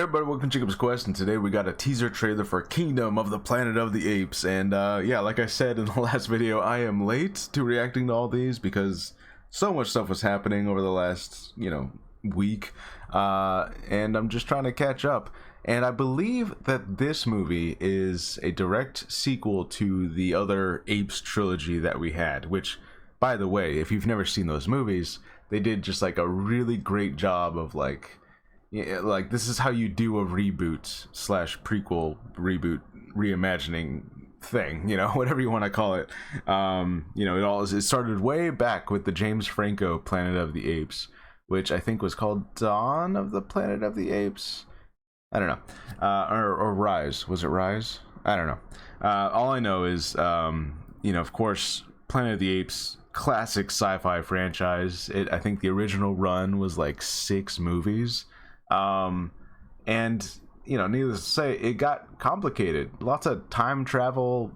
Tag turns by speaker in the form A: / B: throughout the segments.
A: Hey everybody, welcome to Jacob's Quest, and today we got a teaser trailer for Kingdom of the Planet of the Apes. And yeah, like I said in the last video, I am late to reacting to all these because so much stuff was happening over the last, week, and I'm just trying to catch up. And I believe that this movie is a direct sequel to the other Apes trilogy that we had, which, by the way, if you've never seen those movies, they did just like a really great job of yeah, like this is how you do a reboot slash prequel reboot reimagining thing, whatever you want to call it. It started way back with the James Franco Planet of the Apes, which I think was called Dawn of the Planet of the Apes. I don't know, or Rise. Was it Rise? I don't know. All I know is, of course, Planet of the Apes, classic sci-fi franchise. I think the original run was like 6 movies. And needless to say, it got complicated. Lots of time travel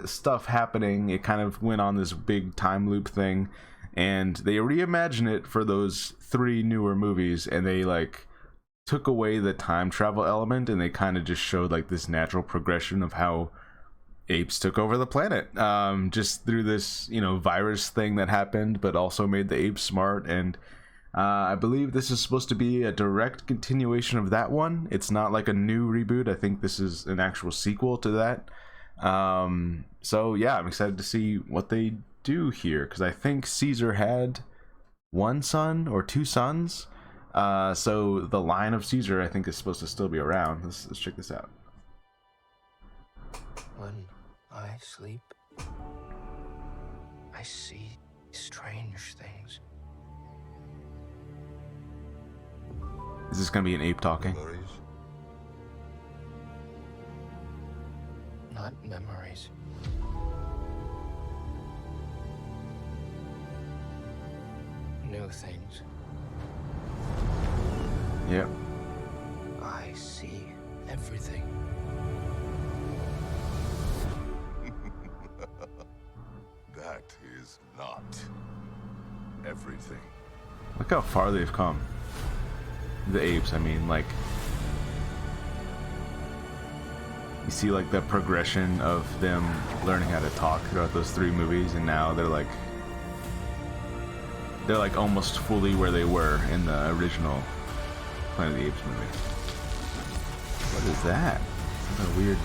A: stuff happening. It kind of went on this big time loop thing, and they reimagined it for those 3 newer movies, and they took away the time travel element, and they kind of just showed this natural progression of how apes took over the planet, just through this virus thing that happened, but also made the apes smart. And I believe this is supposed to be a direct continuation of that one. It's not like a new reboot. I think this is an actual sequel to that. So yeah, I'm excited to see what they do here, because I think Caesar had 1 son or 2 sons. So the line of Caesar, I think, is supposed to still be around. Let's check this out.
B: When I sleep, I see strange things.
A: Is this gonna be an ape talking?
B: Memories? Not memories. New things.
A: Yep.
B: I see everything.
C: That is not everything.
A: Look how far they've come. The apes, I mean, you see the progression of them learning how to talk throughout those 3 movies, and now they're almost fully where they were in the original Planet of the Apes movie. What is that? Is that a weird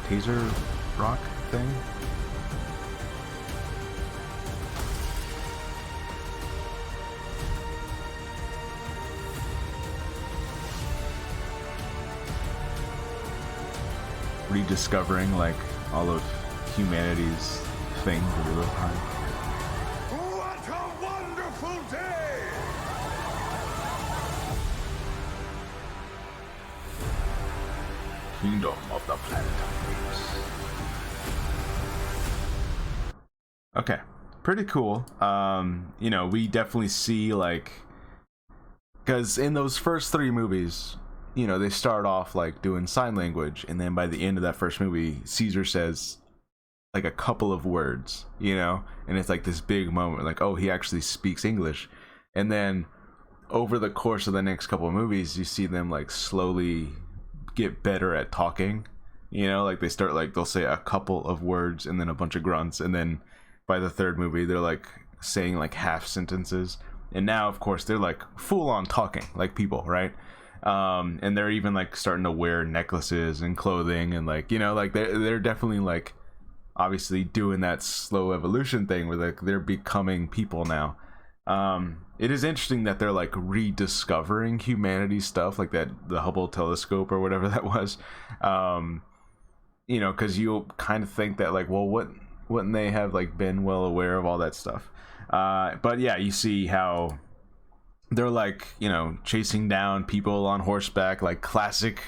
A: taser rock thing? Rediscovering all of humanity's things of the real time.
C: What a wonderful day!
A: Kingdom of the Planet of Apes. Okay, pretty cool. We definitely see because in those first 3 movies, they start off doing sign language, and then by the end of that first movie, Caesar says a couple of words, and it's this big moment, oh, he actually speaks English. And then over the course of the next couple of movies, you see them slowly get better at talking, they start they'll say a couple of words and then a bunch of grunts, and then by the 3rd movie they're saying half sentences, and now of course they're full on talking like people, right? And they're even starting to wear necklaces and clothing, and they're definitely obviously doing that slow evolution thing where they're becoming people now. It is interesting that they're rediscovering humanity stuff, that the Hubble telescope or whatever that was, because you'll kind of think that well, wouldn't they have been well aware of all that stuff? But yeah, you see how they're chasing down people on horseback, classic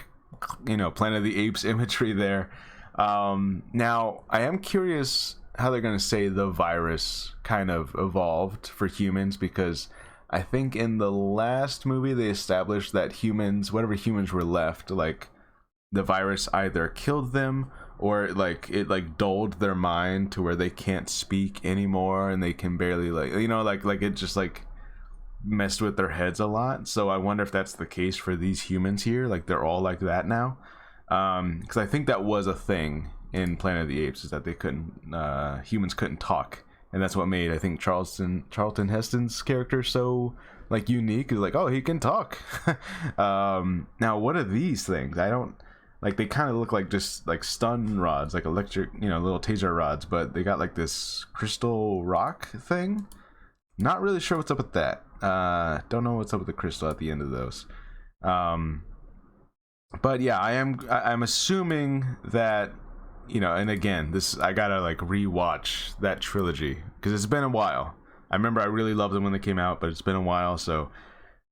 A: Planet of the Apes imagery there. Now I am curious how they're going to say the virus kind of evolved for humans, because I think in the last movie they established that humans, whatever humans were left, the virus either killed them or it dulled their mind to where they can't speak anymore, and they can barely it just messed with their heads a lot. So I wonder if that's the case for these humans here. Like they're all like that now. Because I think that was a thing in Planet of the Apes, is that they couldn't, humans couldn't talk, and that's what made, I think, Charlton Heston's character so like unique. Is like, oh, he can talk. Now, what are these things? I don't like. They kind of look like just like stun rods, like electric, little taser rods, but they got like this crystal rock thing. Not really sure what's up with that. Don't know what's up with the crystal at the end of those. But yeah, I'm assuming that, and again, this, I gotta like rewatch that trilogy because it's been a while. I remember I really loved them when they came out, but it's been a while, so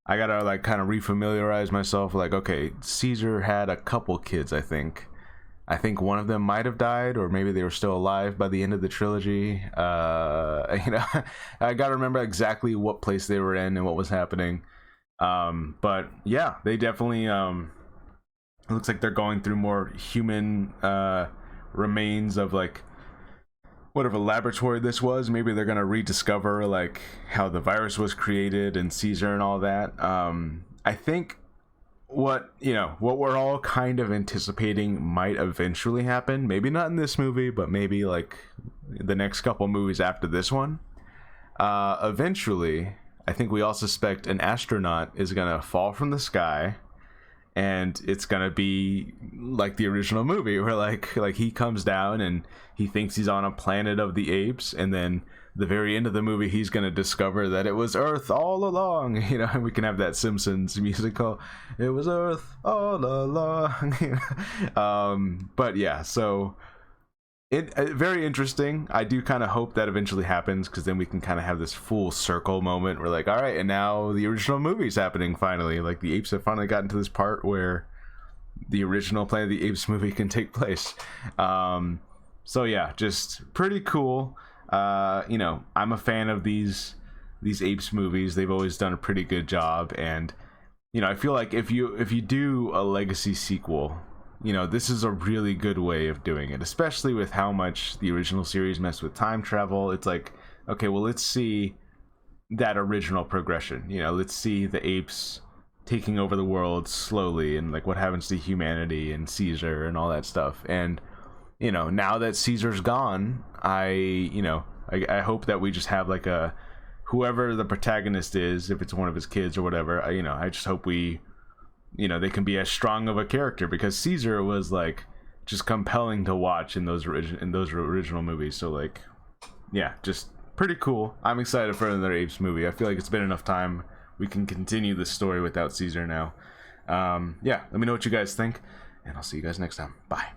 A: I gotta like kind of refamiliarize myself. Like, okay, Caesar had a couple kids, I think. One of them might have died, or maybe they were still alive by the end of the trilogy. I gotta remember exactly what place they were in and what was happening. But yeah, they definitely it looks like they're going through more human remains of like whatever laboratory this was. Maybe they're gonna rediscover like how the virus was created and Caesar and all that. I think what we're all kind of anticipating might eventually happen. Maybe not in this movie, but maybe like the next couple movies after this one. Eventually, I think we all suspect an astronaut is gonna fall from the sky. And it's gonna be like the original movie, where like he comes down and he thinks he's on a planet of the apes, and then the very end of the movie he's gonna discover that it was Earth all along. And we can have that Simpsons musical, "It was Earth all along." But yeah, so it very interesting. I do kind of hope that eventually happens, because then we can kind of have this full circle moment where like, all right, and now the original movie's happening finally. Like the apes have finally gotten to this part where the original Planet of the Apes movie can take place. So yeah, just pretty cool. I'm a fan of these apes movies. They've always done a pretty good job, and I feel like if you do a legacy sequel, this is a really good way of doing it, especially with how much the original series messed with time travel. It's like, okay, well, let's see that original progression. Let's see the apes taking over the world slowly, and like what happens to humanity and Caesar and all that stuff. And now that Caesar's gone, I hope that we just have like a, whoever the protagonist is, if it's one of his kids or whatever, I just hope we, they can be as strong of a character, because Caesar was like just compelling to watch in those original movies. So like, yeah, just pretty cool. I'm excited for another Apes movie. I feel like it's been enough time. We can continue this story without Caesar now. Yeah, let me know what you guys think, and I'll see you guys next time. Bye.